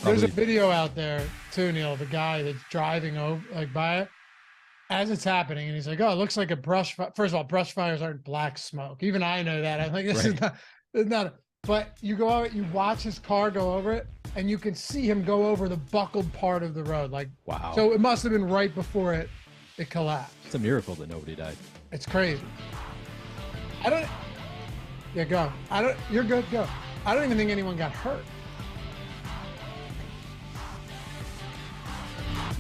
There's a video out there too, Neil, the guy that's driving over like by it as it's happening, and he's like, "Oh, it looks like a brush fire." First of all, brush fires aren't black smoke. Even I know that. I'm like, this is not, it's not. But you go out, you watch his car go over it, and you can see him go over the buckled part of the road. Like, wow. So it must have been right before it collapsed. It's a miracle that nobody died. It's crazy. Yeah, go. You're good. Go. I don't even think anyone got hurt.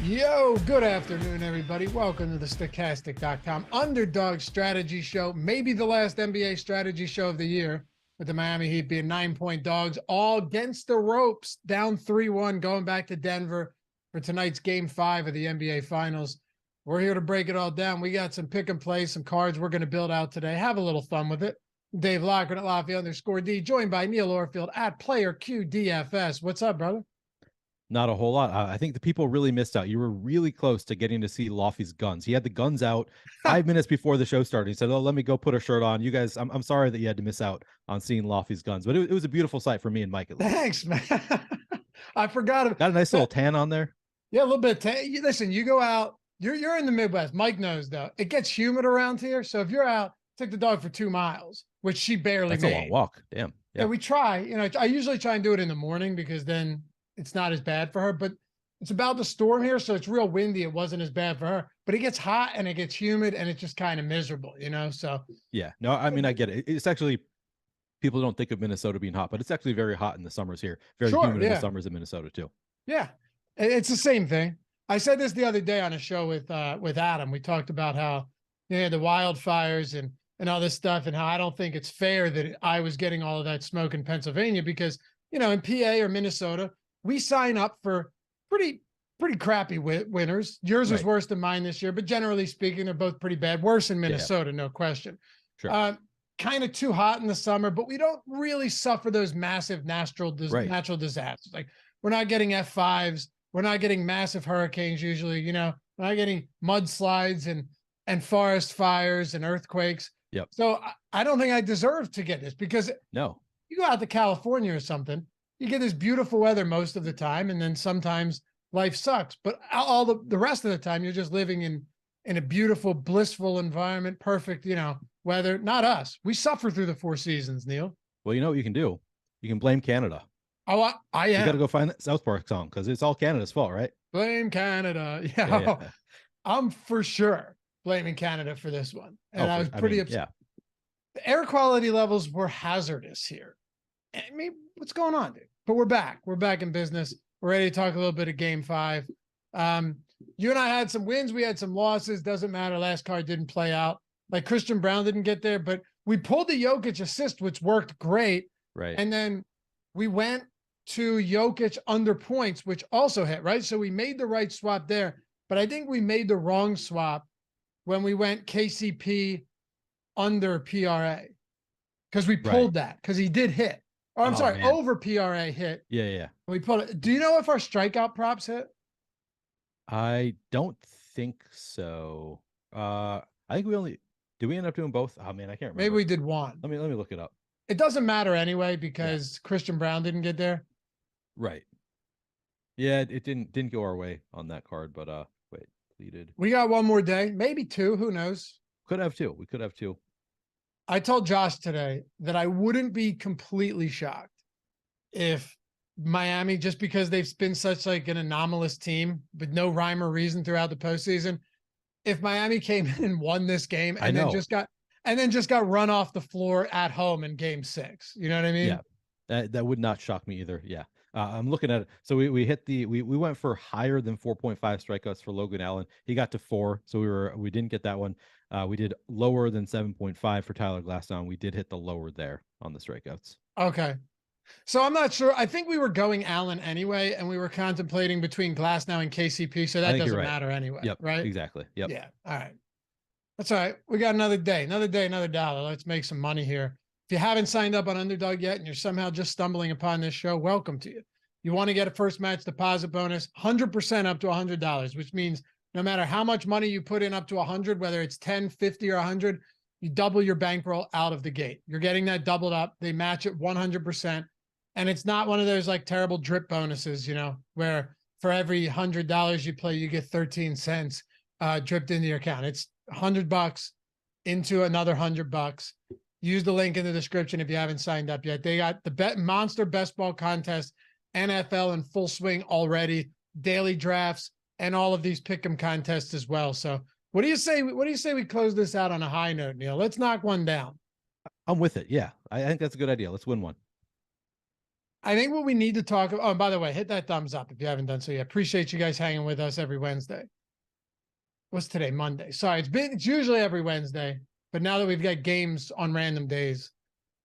Yo, good afternoon, everybody. Welcome to the Stochastic.com Underdog Strategy Show. Maybe the last NBA strategy show of the year, with the Miami Heat being 9-point dogs, all against the ropes, down 3-1, going back to Denver for tonight's Game 5 of the NBA Finals. We're here to break it all down. We got some pick and play, some cards we're going to build out today. Have a little fun with it. Dave Loughran at Lafayette_D, joined by Neil Orfield at PlayerQDFS. What's up, brother? Not a whole lot. I think the people really missed out. You were really close to getting to see Laffy's guns. He had the guns out 5 minutes before the show started. He said, "Oh, let me go put a shirt on." You guys, I'm sorry that you had to miss out on seeing Laffy's guns, but it was a beautiful sight for me and Mike. At least. Thanks, man. I forgot. Got a nice little tan on there. Yeah, a little bit. Listen, you go out. You're in the Midwest. Mike knows though. It gets humid around here, so if you're out, take the dog for 2 miles, which she barely That's made. a long walk. Damn. Yeah, we try. You know, I usually try and do it in the morning because then it's not as bad for her. But it's about the storm here, so it's real windy. It wasn't as bad for her, but it gets hot and it gets humid and it's just kind of miserable, you know? So yeah, no, I mean, I get it. It's actually, people don't think of Minnesota being hot, but it's actually very hot in the summers here. Very humid in the summers in Minnesota too. Yeah, it's the same thing. I said this the other day on a show with Adam. We talked about how the wildfires and all this stuff, and how I don't think it's fair that I was getting all of that smoke in Pennsylvania because, you know, in PA or Minnesota, we sign up for pretty crappy winters. Yours was worse than mine this year, but generally speaking, they're both pretty bad. Worse in Minnesota, no question. Sure. Kind of too hot in the summer, but we don't really suffer those massive natural disasters. Like we're not getting F5s. We're not getting massive hurricanes usually, you know, we're not getting mudslides and forest fires and earthquakes. Yep. So I don't think I deserve to get this because no, you go out to California or something, you get this beautiful weather most of the time, and then sometimes life sucks. But all the rest of the time, you're just living in a beautiful, blissful environment, perfect, you know, weather. Not us. We suffer through the 4 seasons, Neil. Well, you know what you can do? You can blame Canada. Oh, I am. You got to go find that South Park song because it's all Canada's fault, right? Blame Canada. Yeah. I'm for sure blaming Canada for this one. And I was pretty upset. Yeah. The air quality levels were hazardous here. I mean, what's going on, dude? But we're back. We're back in business. We're ready to talk a little bit of Game 5. You and I had some wins. We had some losses. Doesn't matter. Last card didn't play out. Like Christian Brown didn't get there, but we pulled the Jokic assist, which worked great. Right. And then we went to Jokic under points, which also hit, right? So we made the right swap there. But I think we made the wrong swap when we went KCP under PRA. Because we pulled that. Because he did hit. Oh, I'm sorry, man. Over PRA hit. Yeah. We pulled it. Do you know if our strikeout props hit? I don't think so. I think did we end up doing both? Oh man, I can't remember. Maybe we did one. Let me look it up. It doesn't matter anyway because Christian Brown didn't get there. Right. Yeah, it didn't go our way on that card, but wait, deleted. We got one more day, maybe 2, who knows? Could have 2. We could have 2. I told Josh today that I wouldn't be completely shocked if Miami, just because they've been such like an anomalous team with no rhyme or reason throughout the postseason, if Miami came in and won this game and then just got run off the floor at home in Game 6. You know what I mean? Yeah, that would not shock me either. Yeah. I'm looking at it. So we hit we went for higher than 4.5 strikeouts for Logan Allen. He got to 4. So we didn't get that one. We did lower than 7.5 for Tyler Glasnow. We did hit the lower there on the strikeouts. Okay. So I'm not sure. I think we were going Allen anyway, and we were contemplating between Glasnow and KCP. So that doesn't matter anyway. Yep. Right. Exactly. Yep. Yeah. All right. That's all right. We got another day, another dollar. Let's make some money here. If you haven't signed up on Underdog yet and you're somehow just stumbling upon this show, welcome to you. You want to get a first match deposit bonus, 100% up to $100, which means no matter how much money you put in up to 100, whether it's 10, 50, or 100, you double your bankroll out of the gate. You're getting that doubled up. They match it 100%. And it's not one of those like terrible drip bonuses, where for every $100 you play, you get 13 cents dripped into your account. It's $100 into another $100. Use the link in the description if you haven't signed up yet. They got the monster best ball contest, NFL in full swing already, daily drafts, and all of these pick 'em contests as well. So what do you say? What do you say we close this out on a high note, Neil? Let's knock one down. I'm with it. Yeah, I think that's a good idea. Let's win one. I think what we need to talk about, oh, by the way, hit that thumbs up if you haven't done so yet. Appreciate you guys hanging with us every Wednesday. What's today? Monday. Sorry, it's usually every Wednesday, but now that we've got games on random days,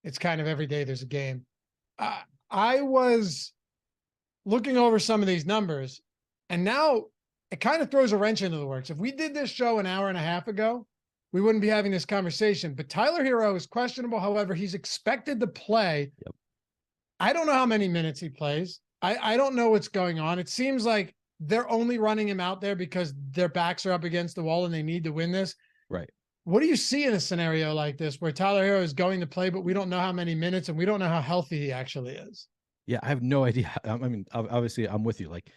it's kind of every day there's a game. I was looking over some of these numbers, and now it kind of throws a wrench into the works. If we did this show an hour and a half ago, we wouldn't be having this conversation. But Tyler Herro is questionable. However, he's expected to play. Yep. I don't know how many minutes he plays. I don't know what's going on. It seems like they're only running him out there because their backs are up against the wall and they need to win this. Right. What do you see in a scenario like this where Tyler Herro is going to play, but we don't know how many minutes and we don't know how healthy he actually is? Yeah, I have no idea. I mean, obviously, I'm with you. Like,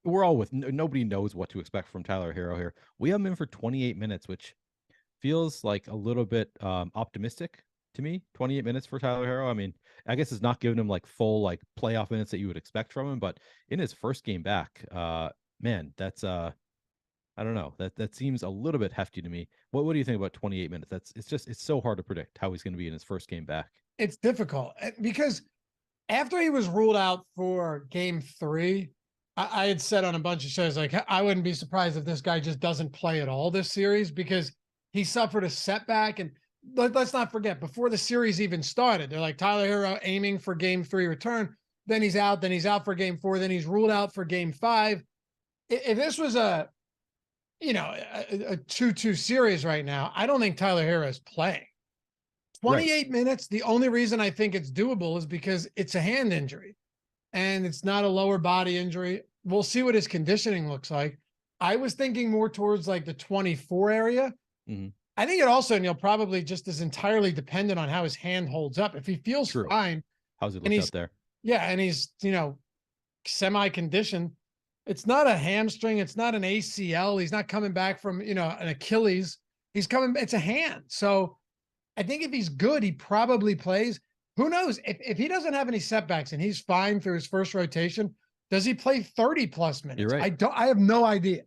we're all with nobody knows what to expect from Tyler Herro here. We have him in for 28 minutes, which feels like a little bit optimistic to me. 28 minutes for Tyler Herro. I mean, I guess it's not giving him like full like playoff minutes that you would expect from him, but in his first game back, man, that's I don't know. That seems a little bit hefty to me. What do you think about 28 minutes? It's so hard to predict how he's going to be in his first game back. It's difficult because after he was ruled out for game 3, I had said on a bunch of shows, like, I wouldn't be surprised if this guy just doesn't play at all this series because he suffered a setback. And let's not forget, before the series even started, they're like Tyler Herro aiming for game 3 return. Then he's out for game 4. Then he's ruled out for game 5. If this was a 2-2 series right now, I don't think Tyler Herro is playing. 28 minutes. The only reason I think it's doable is because it's a hand injury and it's not a lower body injury. We'll see what his conditioning looks like. I was thinking more towards like the 24 area. Mm-hmm. I think it also, Neil, probably just is entirely dependent on how his hand holds up. If he feels fine. How's it look out there? Yeah. And he's, semi-conditioned. It's not a hamstring. It's not an ACL. He's not coming back from, an Achilles. It's a hand. So I think if he's good, he probably plays. Who knows? If he doesn't have any setbacks and he's fine through his first rotation, does he play 30 plus minutes? You're right. I have no idea.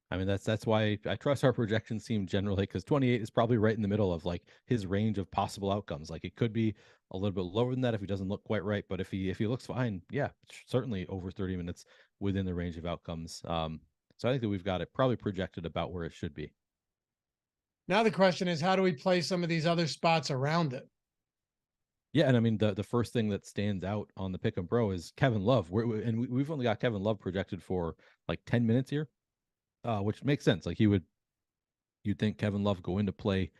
I mean, that's why I trust our projections team generally, because 28 is probably right in the middle of like his range of possible outcomes. Like it could be a little bit lower than that if he doesn't look quite right, but if he looks fine, yeah, certainly over 30 minutes within the range of outcomes. So I think that we've got it probably projected about where it should be. Now the question is, how do we play some of these other spots around it? Yeah, and I mean the first thing that stands out on the Pick 'em Pro is Kevin Love. We've only got Kevin Love projected for like 10 minutes here, which makes sense. Like you'd think Kevin Love go into play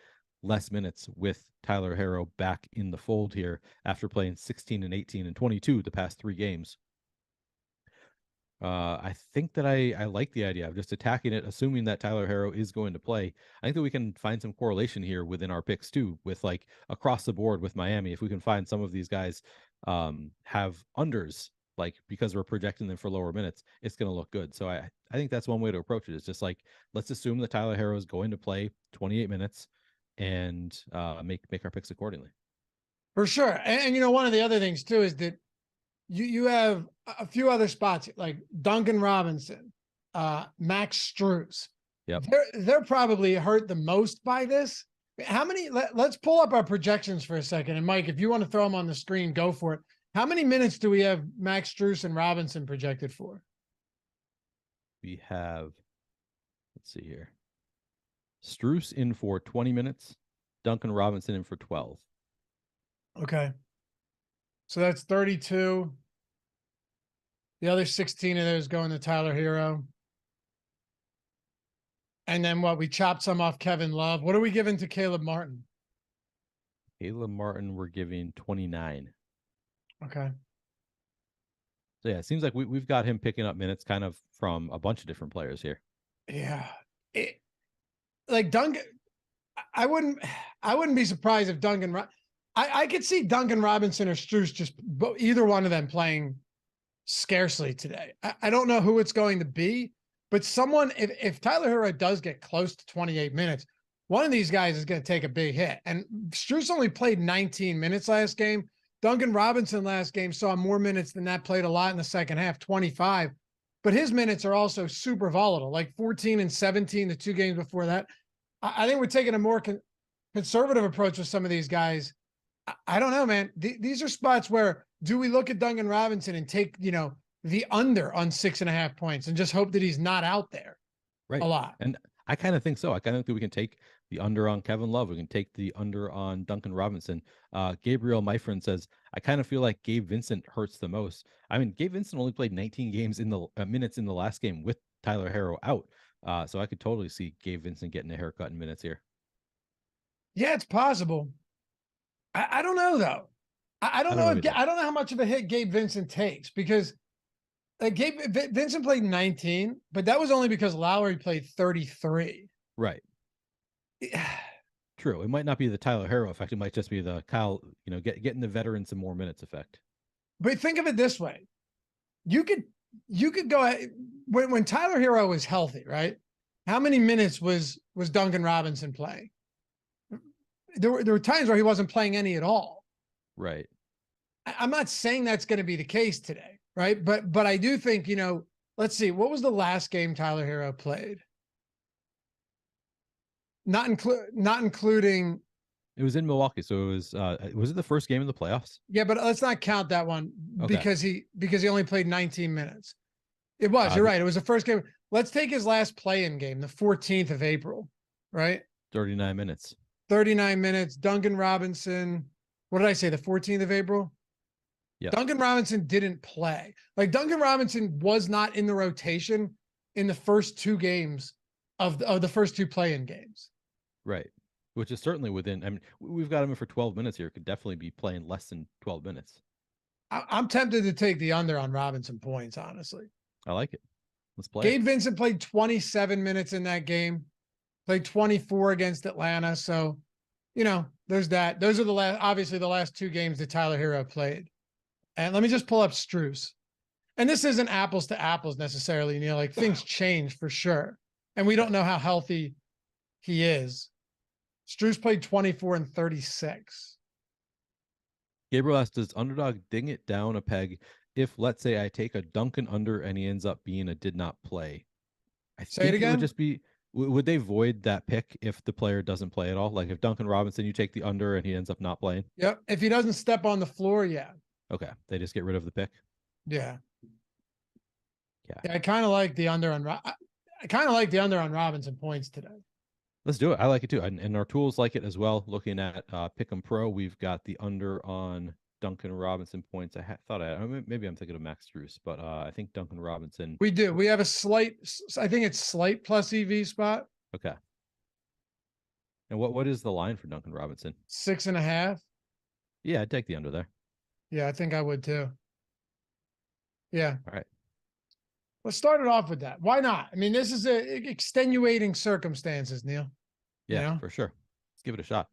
less minutes with Tyler Herro back in the fold here after playing 16 and 18 and 22 the past 3 games. I think that I like the idea of just attacking it, assuming that Tyler Herro is going to play. I think that we can find some correlation here within our picks too, with like across the board with Miami. If we can find some of these guys have unders, like because we're projecting them for lower minutes, it's going to look good. So I think that's one way to approach it. It's just like, let's assume that Tyler Herro is going to play 28 minutes and make our picks accordingly. For sure. And one of the other things too is that you have a few other spots like Duncan Robinson, Max Strus. Yep. They're probably hurt the most by this. How many? Let's pull up our projections for a second. And Mike, if you want to throw them on the screen, go for it. How many minutes do we have Max Strus and Robinson projected for? We have, let's see here. Strus in for 20 minutes, Duncan Robinson in for 12. Okay. So that's 32. The other 16 of those going to Tyler Herro. And then we chopped some off Kevin Love. What are we giving to Caleb Martin? Caleb Martin, we're giving 29. Okay. So yeah, it seems like we've got him picking up minutes kind of from a bunch of different players here. Yeah. Like Duncan, I wouldn't be surprised if Duncan, I could see Duncan Robinson or Strus, just either one of them playing scarcely today. I don't know who it's going to be, but someone, if Tyler Herro does get close to 28 minutes, one of these guys is going to take a big hit. And Strus only played 19 minutes last game. Duncan Robinson last game saw more minutes than that, played a lot in the second half, 25. But his minutes are also super volatile, like 14 and 17 the 2 games before that. I think we're taking a more conservative approach with some of these guys. I don't know, man. These are spots where, do we look at Duncan Robinson and take, the under on 6.5 points and just hope that he's not out there a Right. lot? And I kind of think so. I kind of think we can take the under on Kevin Love. We can take the under on Duncan Robinson. Gabriel, my friend, says, I kind of feel like Gabe Vincent hurts the most. I mean, Gabe Vincent only played 19 games in the minutes in the last game with Tyler Herro out. So I could totally see Gabe Vincent getting a haircut in minutes here. Yeah, it's possible. I don't know though. I don't know. I don't know how much of a hit Gabe Vincent takes, because Vincent played 19, but that was only because Lowry played 33. Right. True. It might not be the Tyler Herro effect. It might just be the Kyle, getting the veteran some more minutes effect. But think of it this way: you could go ahead, when Tyler Herro was healthy, right? How many minutes was Duncan Robinson playing? There were times where he wasn't playing any at all. Right. I'm not saying that's going to be the case today, right? But I do think, let's see, what was the last game Tyler Herro played? Not including. It was in Milwaukee, so was it the first game of the playoffs? Yeah, but let's not count that one, okay, because he only played 19 minutes. It was. You're right. It was the first game. Let's take his last play-in game, the 14th of April, right? 39 minutes. 39 minutes. Duncan Robinson. What did I say? The 14th of April? Yeah. Duncan Robinson didn't play. Like, Duncan Robinson was not in the rotation in the first 2 games of the first 2 play-in games. Right. Which is certainly within. I mean, we've got him in for 12 minutes here. Could definitely be playing less than 12 minutes. I'm tempted to take the under on Robinson points, honestly. I like it. Let's play. Gabe Vincent played 27 minutes in that game. Played 24 against Atlanta. So, there's that. Those are obviously the last 2 games that Tyler Herro played. And let me just pull up Strus. And this isn't apples to apples necessarily, like, things change for sure. And we don't know how healthy he is. Strus played 24 and 36. Gabriel asks, does UnderDog ding it down a peg if, let's say, I take a Duncan under and he ends up being a did not play? Say it again. It would just be, would they void that pick if the player doesn't play at all? Like, if Duncan Robinson, you take the under and he ends up not playing? Yep. If he doesn't step on the floor, yeah. Okay. They just get rid of the pick? Yeah. Yeah. I kind of like the under on Robinson points today. Let's do it. I like it too. And our tools like it as well. Looking at Pick 'em Pro, we've got the under on Duncan Robinson points. Maybe I'm thinking of Max Strus, but I think Duncan Robinson. We do. We have a slight, I think it's slight plus EV spot. Okay. And what is the line for Duncan Robinson? 6.5. Yeah, I'd take the under there. Yeah, I think I would too. Yeah. All right. Let's start it off with that. Why not? I mean, this is extenuating circumstances, Neil. Yeah, for sure. Let's give it a shot.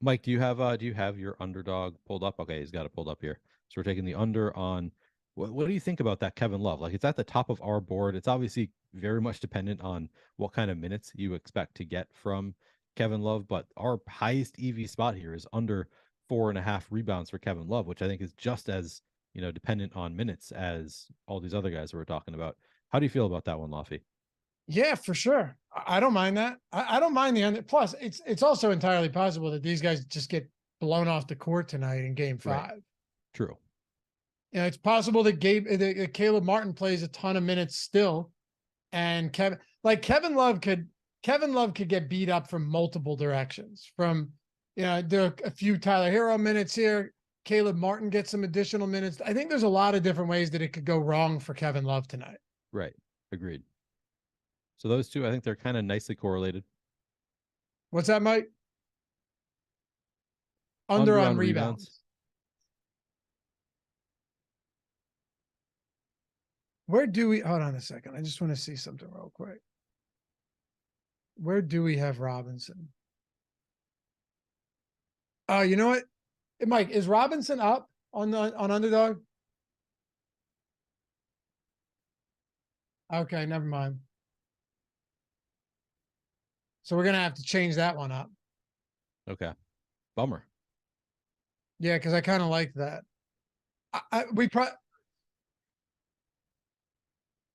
Mike, do you have your UnderDog pulled up? Okay, he's got it pulled up here. So we're taking the under on. What do you think about that Kevin Love? Like, it's at the top of our board. It's obviously very much dependent on what kind of minutes you expect to get from Kevin Love, but our highest EV spot here is under 4.5 rebounds for Kevin Love, which I think is just as dependent on minutes as all these other guys that we're talking about. How do you feel about that one, Laffy? Yeah, for sure. I don't mind that. I don't mind the under. Plus, it's also entirely possible that these guys just get blown off the court tonight in Game 5. Right. True. It's possible that Caleb Martin plays a ton of minutes still, and Kevin Love could get beat up from multiple directions. From there are a few Tyler Herro minutes here. Caleb Martin gets some additional minutes. I think there's a lot of different ways that it could go wrong for Kevin Love tonight. Right. Agreed. So those two, I think they're kind of nicely correlated. What's that, Mike? Under on rebounds. Where do we, hold on a second. I just want to see something real quick. Where do we have Robinson? You know what? Mike, is Robinson up on Underdog? Okay, never mind. So we're gonna have to change that one up. Okay. Bummer. Yeah, because I kind of like that. We probably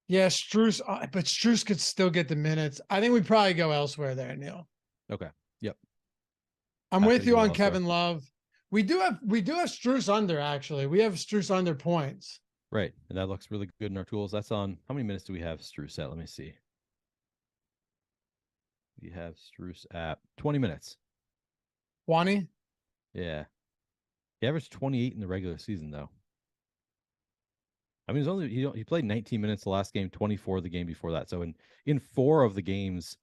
yeah, Struce, but Struce could still get the minutes. I think we probably go elsewhere there, Neil. Okay. Yep. I'm Happy with to you go on elsewhere. Kevin Love. We do have Struce under actually. We have Struce under points. Right. And that looks really good in our tools. That's on how many minutes do we have Struce at? Let me see. We have Struce at 20 minutes. Wani? Yeah. He averaged 28 in the regular season though. I mean, he played 19 minutes the last game, 24 the game before that. So in 4 of the games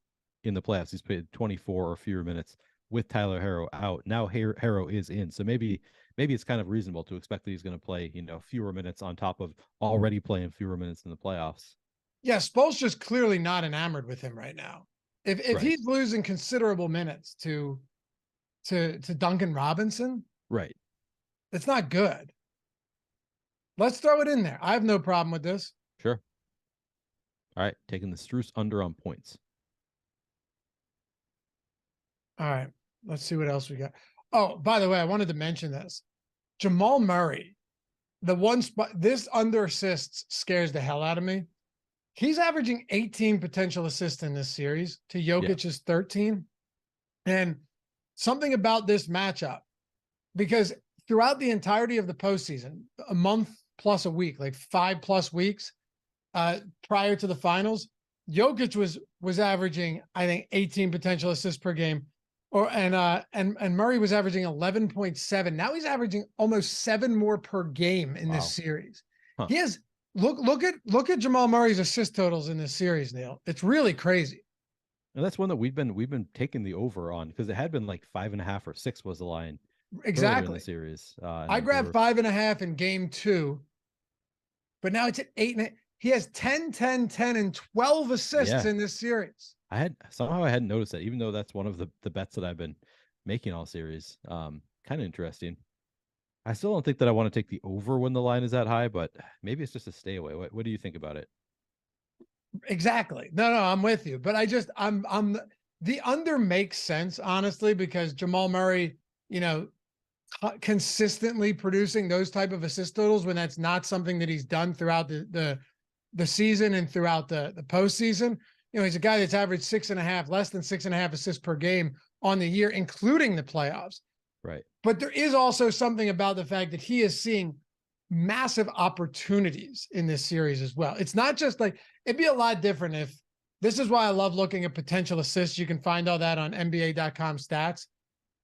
in the playoffs, he's played 24 or fewer minutes with Tyler Herro out. Now Herro is in, so maybe it's kind of reasonable to expect that he's going to play fewer minutes on top of already playing fewer minutes in the playoffs. Yeah, Spoelstra's clearly not enamored with him right now. If Right. he's losing considerable minutes to Duncan Robinson, Right. it's not good. Let's throw it in there. I have no problem with this. Sure. All right, taking the Struce under on points. All right, let's see what else we got. Oh, by the way, I wanted to mention this. Jamal Murray, the one spot, this under assists scares the hell out of me. He's averaging 18 potential assists in this series to Jokic's 13. And something about this matchup, because throughout the entirety of the postseason, a month plus a week, like 5+ weeks prior to the finals, Jokic was averaging, I think, 18 potential assists per game. And Murray was averaging 11.7. Now he's averaging almost 7 more per game in this series. Huh. He has look at Jamal Murray's assist totals in this series, Neil. It's really crazy. And that's one that we've been taking the over on because it had been like 5.5 or 6 was the line earlier in the Exactly. series. I grabbed 5.5 in game 2, but now it's at 8. He has 10, 10, 10, and 12 assists in this series. I hadn't noticed that, even though that's one of the bets that I've been making all series. Kind of interesting. I still don't think that I want to take the over when the line is that high, but maybe it's just a stay away. What do you think about it? Exactly. No, I'm with you. But I'm the under makes sense, honestly, because Jamal Murray, consistently producing those type of assist totals when that's not something that he's done throughout the season and throughout the postseason. He's a guy that's averaged 6.5, less than 6.5 assists per game on the year, including the playoffs. Right. But there is also something about the fact that he is seeing massive opportunities in this series as well. It's not just like, it'd be a lot different if this is why I love looking at potential assists. You can find all that on NBA.com stats.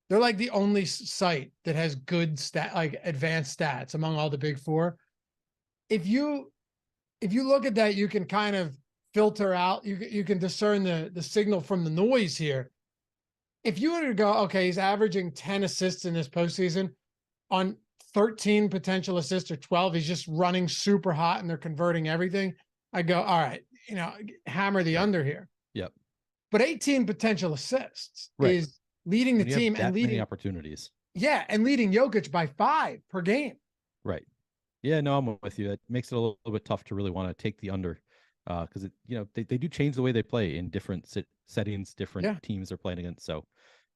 They're like the only site that has good like advanced stats among all the big four. If you look at that, you can kind of filter out, you can discern the signal from the noise here. If you were to go, okay, he's averaging 10 assists in this postseason on 13 potential assists or 12, he's just running super hot and they're converting everything. I go, all right, hammer the under here. Yep. But 18 potential assists is leading the team and leading many opportunities. Yeah, and leading Jokic by 5 per game. Right. Yeah, no, I'm with you. It makes it a little bit tough to really want to take the under because they do change the way they play in different settings, different teams they're playing against. So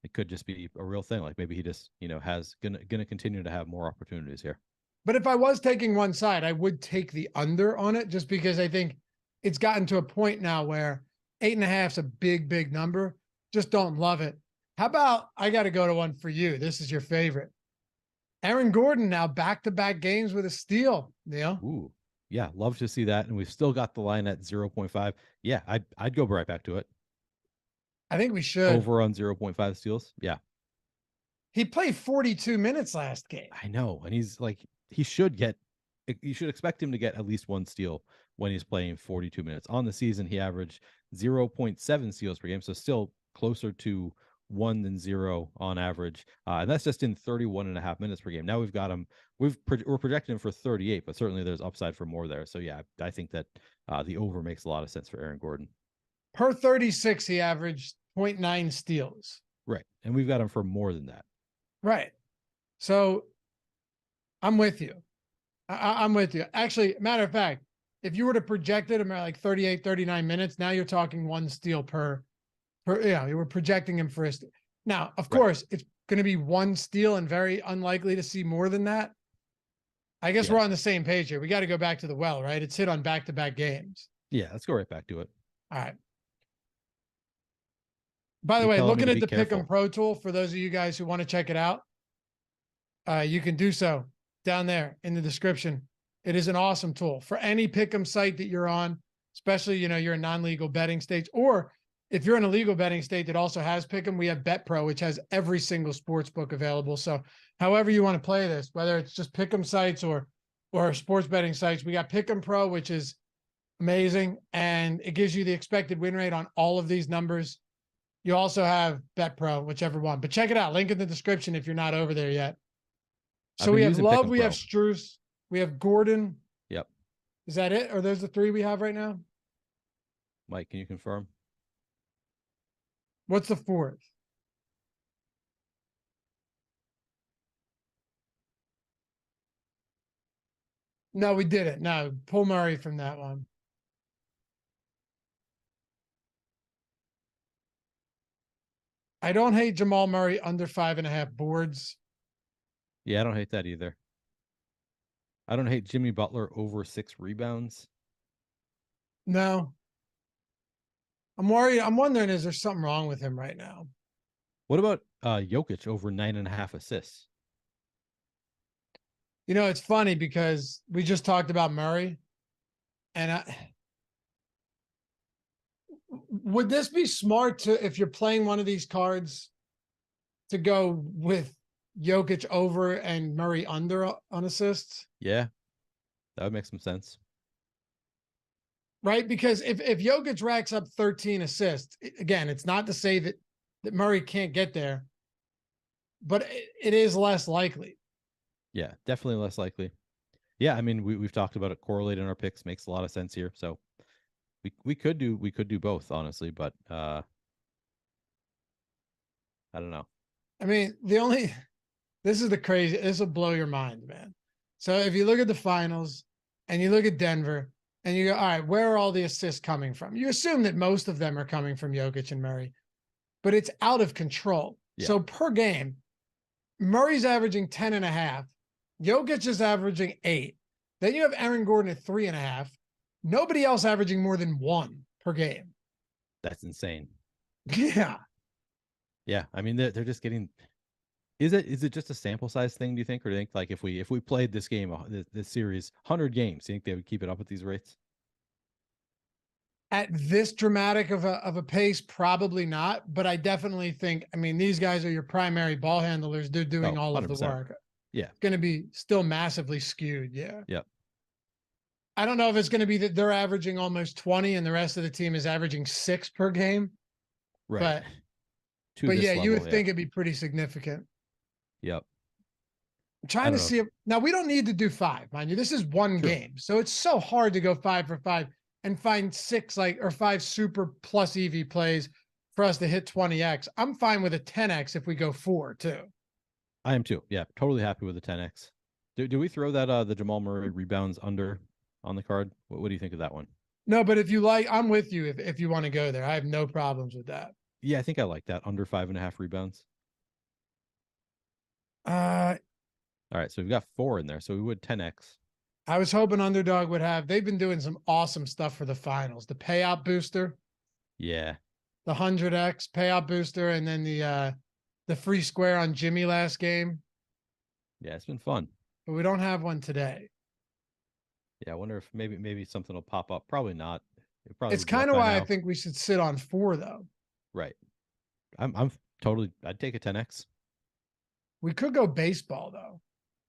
it could just be a real thing. Like maybe he just has gonna continue to have more opportunities here. But if I was taking one side, I would take the under on it just because I think it's gotten to a point now where 8.5 is a big number. Just don't love it. How about I got to go to one for you? This is your favorite. Aaron Gordon now back-to-back games with a steal, Neil. Ooh, yeah, love to see that. And we've still got the line at 0.5. Yeah, I'd go right back to it. I think we should. Over on 0.5 steals. Yeah. He played 42 minutes last game. I know. And he's like, you should expect him to get at least one steal when he's playing 42 minutes. On the season, he averaged 0.7 steals per game. So still closer to 1 than 0 on average. And that's just in 31.5 minutes per game. Now we've got him, we're projecting him for 38, but certainly there's upside for more there. So yeah, I think that the over makes a lot of sense for Aaron Gordon. Per 36, he averaged 0.9 steals. Right. And we've got him for more than that. Right. So I'm with you. I'm with you. Actually, matter of fact, if you were to project it about like 38, 39 minutes, now you're talking one steal you were projecting him for a steal. Now, of Right. course, it's going to be one steal and very unlikely to see more than that. I guess Yeah. we're on the same page here. We got to go back to the well, right? It's hit on back-to-back games. Yeah. Let's go right back to it. All right. By the Keep way, telling me looking to at be the Pick 'em careful. Pro tool, for those of you guys who want to check it out, you can do so down there in the description. It is an awesome tool for any Pick 'em site that you're on, especially, you're in non-legal betting states, or if you're in a legal betting state that also has Pick 'em, we have Bet Pro, which has every single sports book available. So however you want to play this, whether it's just Pick 'em sites or sports betting sites, we got Pick 'em Pro, which is amazing, and it gives you the expected win rate on all of these numbers. You also have Bet Pro, whichever one, but check it out. Link in the description if you're not over there yet. I've So been we have using Love, Pick'em we have Pro. Struess, we have Gordon. Yep. Is that it? Are those the three we have right now? Mike, can you confirm? What's the fourth? No, we didn't. No, pull Murray from that one. I don't hate Jamal Murray under 5.5 boards. Yeah, I don't hate that either. I don't hate Jimmy Butler over 6 rebounds. No. I'm worried. I'm wondering, is there something wrong with him right now? What about Jokic over 9.5 assists? It's funny because we just talked about Murray, and would this be smart to, if you're playing one of these cards, to go with Jokic over and Murray under on assists? Yeah, that would make some sense. Right? Because if Jokic racks up 13 assists, again, it's not to say that Murray can't get there, but it is less likely. Yeah, definitely less likely. Yeah, I mean, we've talked about it correlating our picks, makes a lot of sense here. So we could do both, honestly, but I don't know. I mean, this will blow your mind, man. So if you look at the finals and you look at Denver and you go, all right, where are all the assists coming from? You assume that most of them are coming from Jokic and Murray, but it's out of control. Yeah. So per game, Murray's averaging 10.5. Jokic is averaging 8. Then you have Aaron Gordon at 3.5. Nobody else averaging more than 1 per game. That's insane. Yeah. Yeah, I mean, they're just getting. Is it just a sample size thing? Do you think, or do you think like if we played this game, this series, 100 games, do you think they would keep it up at these rates? At this dramatic of a pace, probably not. But I definitely think, I mean, these guys are your primary ball handlers. They're doing all of the work. Yeah. It's going to be still massively skewed. Yeah. Yeah. I don't know if it's going to be that they're averaging almost 20 and the rest of the team is averaging 6 per game. Right. But yeah, you would think it'd be pretty significant. Yep. I'm trying to see. Now, we don't need to do 5, mind you. This is one game. So it's so hard to go 5 for 5 and find 6 or 5 super plus EV plays for us to hit 20x. I'm fine with a 10x if we go 4 too. I am too. Yeah, totally happy with the 10x. Do we throw that the Jamal Murray rebounds under on the card? What do you think of that one? No, but if you like, I'm with you if you want to go there. I have no problems with that. Yeah, I think I like that under 5.5 rebounds. All right, so we've got 4 in there, so we would 10x. I was hoping Underdog would have. They've been doing some awesome stuff for the finals. The payout booster. Yeah. The 100x payout booster, and then the free square on Jimmy last game. Yeah, it's been fun. But we don't have one today. Yeah, I wonder if maybe something will pop up. Probably not. It's kind of why I think we should sit on 4 though. Right. I'm totally. I'd take a 10x. We could go baseball though.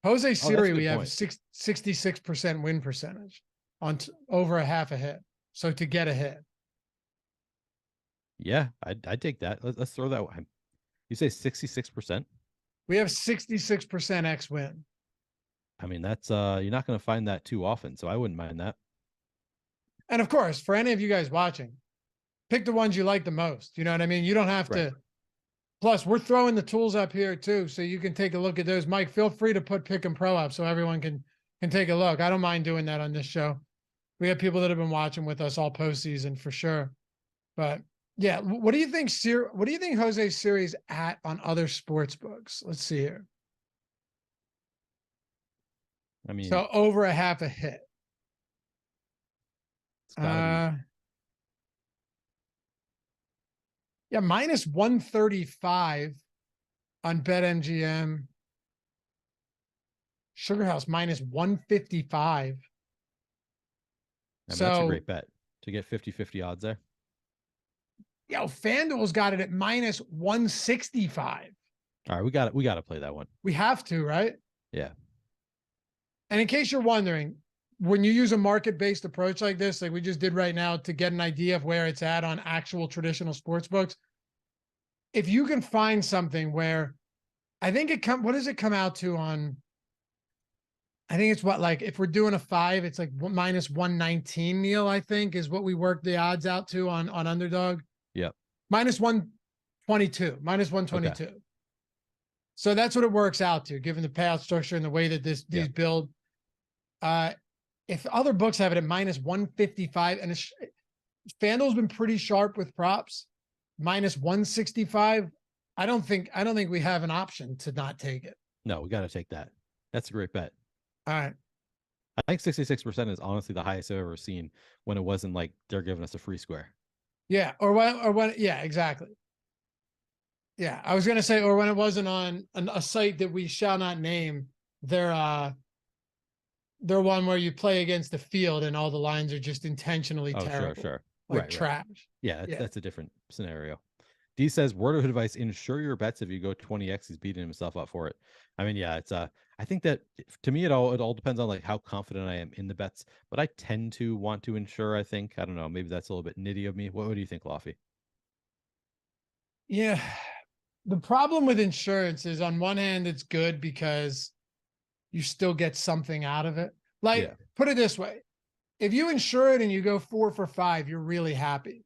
Jose Siri, we have 66% win percentage on over a half a hit. So to get a hit. Yeah, I'd take that. Let's throw that one. You say 66%? We have 66% X win. I mean, that's you're not going to find that too often, so I wouldn't mind that. And of course, for any of you guys watching, pick the ones you like the most. You know what I mean? You don't have to Plus, we're throwing the tools up here too, so you can take a look at those. Mike, feel free to put Pick 'em Pro up so everyone can take a look. I don't mind doing that on this show. We have people that have been watching with us all postseason for sure. But yeah, what do you think? What do you think Jose's series at on other sports books? Let's see here. I mean, So over a half a hit. it's gotta be. Yeah, minus 135 on BetMGM. Sugar House minus 155. I mean, that's a great bet to get 50-50 odds there. Yo, FanDuel's got it at minus 165. All right, we got to play that one. We have to, right? Yeah. And in case you're wondering, when you use a market-based approach like this, like we just did right now, to get an idea of where it's at on actual traditional sports books, if you can find something where I think what does it come out to on? I think it's what, like if we're doing a 5, it's like minus 119, Neil, I think is what we worked the odds out to on UnderDog. Yep. Minus 122, minus 122. Okay. So that's what it works out to, given the payout structure and the way that these build. If other books have it at minus 155, and FanDuel's been pretty sharp with props, minus 165. I don't think we have an option to not take it. No, we got to take that. That's a great bet. All right. I think 66% is honestly the highest I've ever seen when it wasn't like they're giving us a free square. Yeah. Or when, yeah, exactly. Yeah. I was going to say, or when it wasn't on a site that we shall not name, they're one where you play against the field and all the lines are just intentionally terrible. Sure. Like trash. Right. Yeah, that's a different scenario. D says, word of advice, insure your bets. If you go 20x, he's beating himself up for it. I mean, yeah, it's I think that to me, it all depends on like how confident I am in the bets, but I tend to want to insure. I think, I don't know, maybe that's a little bit nitty of me. What do you think, Laffy? Yeah. The problem with insurance is, on one hand, it's good because you still get something out of it. Like, put it this way. If you insure it and you go 4 for 5, you're really happy.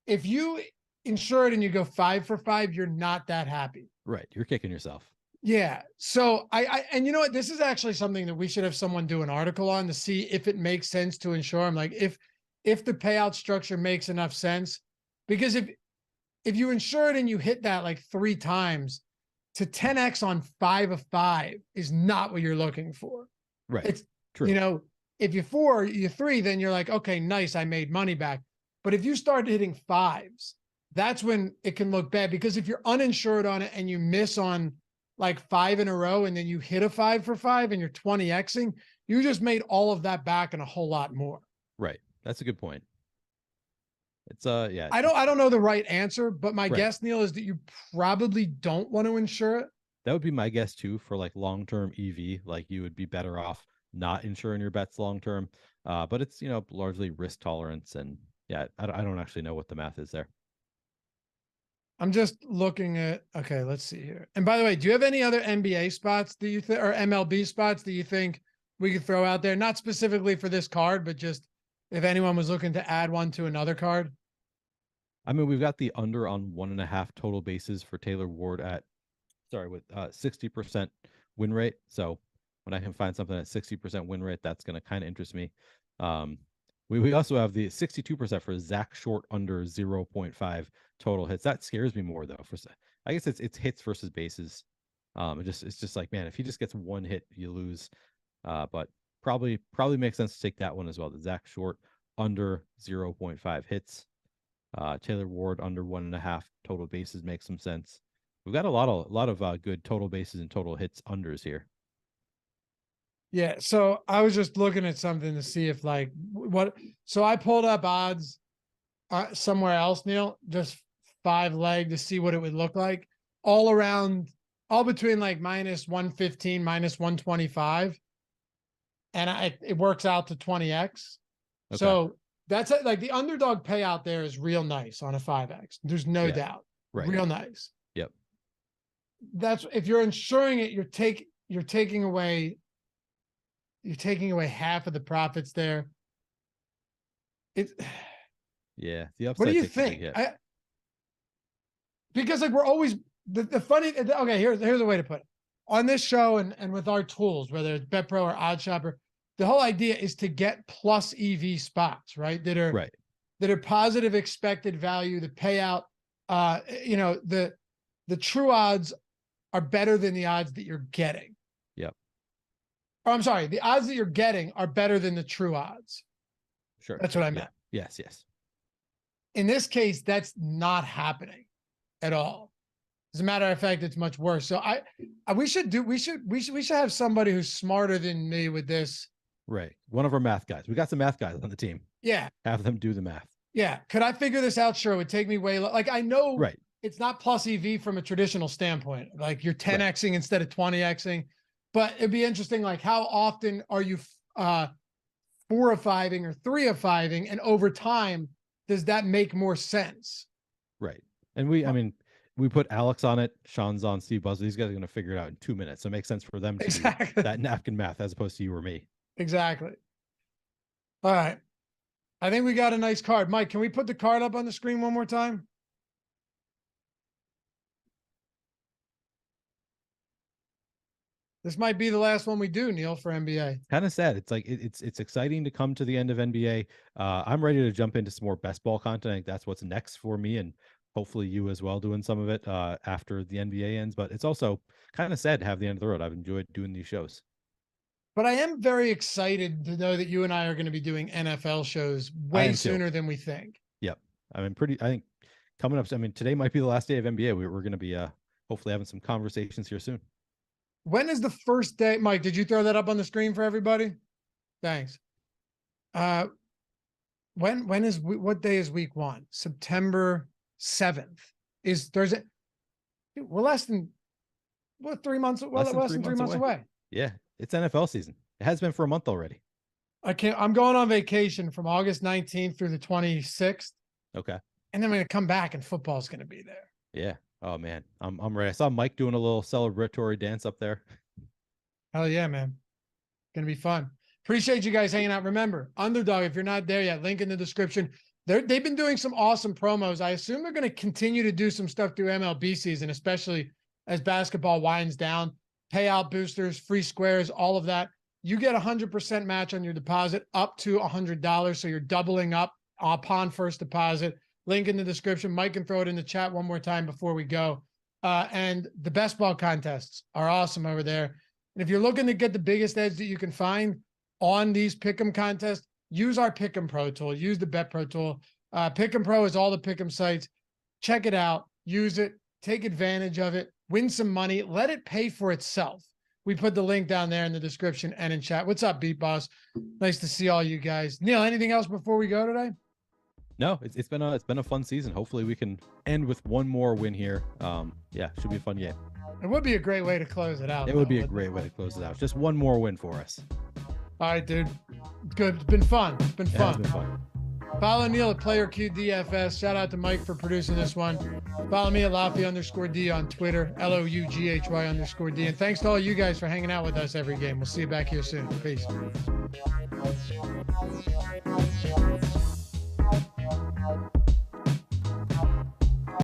If you insure it and you go 5 for 5, you're not that happy. Right. You're kicking yourself. Yeah. So and you know what? This is actually something that we should have someone do an article on to see if it makes sense to insure them. Like if the payout structure makes enough sense, because if you insure it and you hit that like 3 times, to 10x on 5 of 5 is not what you're looking for. Right. It's true. You know, if you're 4, you're 3, then you're like, okay, nice, I made money back. But if you start hitting 5s, that's when it can look bad, because if you're uninsured on it and you miss on like 5 in a row and then you hit a 5 for 5 and you're 20xing, you just made all of that back and a whole lot more. Right. That's a good point. It's yeah. I don't know the right answer, but my guess, Neil, is that you probably don't want to insure it. That would be my guess too, for like long-term EV. Like you would be better off not insuring your bets long-term. But it's, largely risk tolerance, and yeah, I don't actually know what the math is there. I'm just looking at, okay, let's see here. And by the way, do you have any other NBA spots that you think, or MLB spots that you think we could throw out there? Not specifically for this card, but just if anyone was looking to add one to another card. I mean, we've got the under on 1.5 total bases for Taylor Ward with 60% win rate. So when I can find something at 60% win rate, that's going to kind of interest me. We also have the 62% for Zach Short under 0.5 total hits. That scares me more though. I guess it's hits versus bases. It's just like, man, if he just gets one hit, you lose. But probably makes sense to take that one as well. The Zach Short under 0.5 hits. Taylor Ward under 1.5 total bases makes some sense. We've got a lot of good total bases and total hits unders here. Yeah, so I was just looking at something to see if like what. So I pulled up odds somewhere else, Neil, just 5 leg to see what it would look like. All between like minus 115, minus 125, and it works out to 20x. Okay. So that's like the underdog payout there is real nice on a 5x. There's no doubt. Right. Real nice. Yep. That's if you're insuring it, you're taking away half of the profits there. Yeah, the upside. What do you think? because like we're always the funny. Okay, here's a way to put it. On this show and with our tools, whether it's BetPro or OddsShopper, the whole idea is to get plus EV spots, right? That are positive expected value, the payout. The true odds are better than the odds that you're getting. Yep. Or I'm sorry, the odds that you're getting are better than the true odds. Sure. That's what I meant. Yeah. Yes. In this case, that's not happening at all. As a matter of fact, it's much worse. So we should have somebody who's smarter than me with this. Right. One of our math guys. We got some math guys on the team. Yeah. Have them do the math. Yeah. Could I figure this out? Sure. It would take me I know right. It's not plus EV from a traditional standpoint. Like you're 10xing instead of 20xing, but it'd be interesting. Like how often are you 4-of-5ing or 3-of-5ing? And over time, does that make more sense? Right. And we put Alex on it, Sean's on, Steve Buzzer. These guys are going to figure it out in 2 minutes. So it makes sense for them to do that napkin math as opposed to you or me. Exactly. All right. I think we got a nice card. Mike, can we put the card up on the screen one more time? This might be the last one we do, Neil, for NBA. Kind of sad. It's like it's exciting to come to the end of NBA. I'm ready to jump into some more best ball content. I think that's what's next for me, and hopefully you as well, doing some of it after the NBA ends. But it's also kind of sad to have the end of the road. I've enjoyed doing these shows. But I am very excited to know that you and I are going to be doing NFL shows way sooner than we think. Yep. I think coming up, today might be the last day of NBA. We're going to be hopefully having some conversations here soon. When is the first day? Mike, did you throw that up on the screen for everybody? Thanks. What day is week 1? September 7th is Thursday. We're less than 3 months. Less than 3 months away. Yeah. It's NFL season. It has been for a month already. I'm going on vacation from August 19th through the 26th. Okay. And then I'm going to come back and football's going to be there. Yeah. Oh man, I'm ready. I saw Mike doing a little celebratory dance up there. Hell yeah, man. Gonna be fun. Appreciate you guys hanging out. Remember, Underdog, if you're not there yet, link in the description. They've been doing some awesome promos. I assume they're going to continue to do some stuff through MLB season, especially as basketball winds down. Payout boosters, free squares, all of that. You get 100% match on your deposit up to $100. So you're doubling up upon first deposit. Link in the description. Mike can throw it in the chat one more time before we go. And the best ball contests are awesome over there. And if you're looking to get the biggest edge that you can find on these Pick 'em contests, use our Pick 'em Pro tool. Use the Bet Pro tool. Pick 'em Pro is all the Pick 'em sites. Check it out. Use it. Take advantage of it. Win some money. Let it pay for itself. We put the link down there in the description and in chat. What's up, Beat Boss? Nice to see all you guys. Neil, anything else before we go today? No, it's been a fun season. Hopefully we can end with one more win here. Yeah, should be a fun game. It would be a great way to close it out. It would be a great way to close it out. Just one more win for us. All right, dude. Good. It's been fun. It's been fun. It's been fun. Follow Neil at PlayerQDFS. Shout out to Mike for producing this one. Follow me at Loughie_D on Twitter, LOUGHY_D. And thanks to all you guys for hanging out with us every game. We'll see you back here soon. Peace.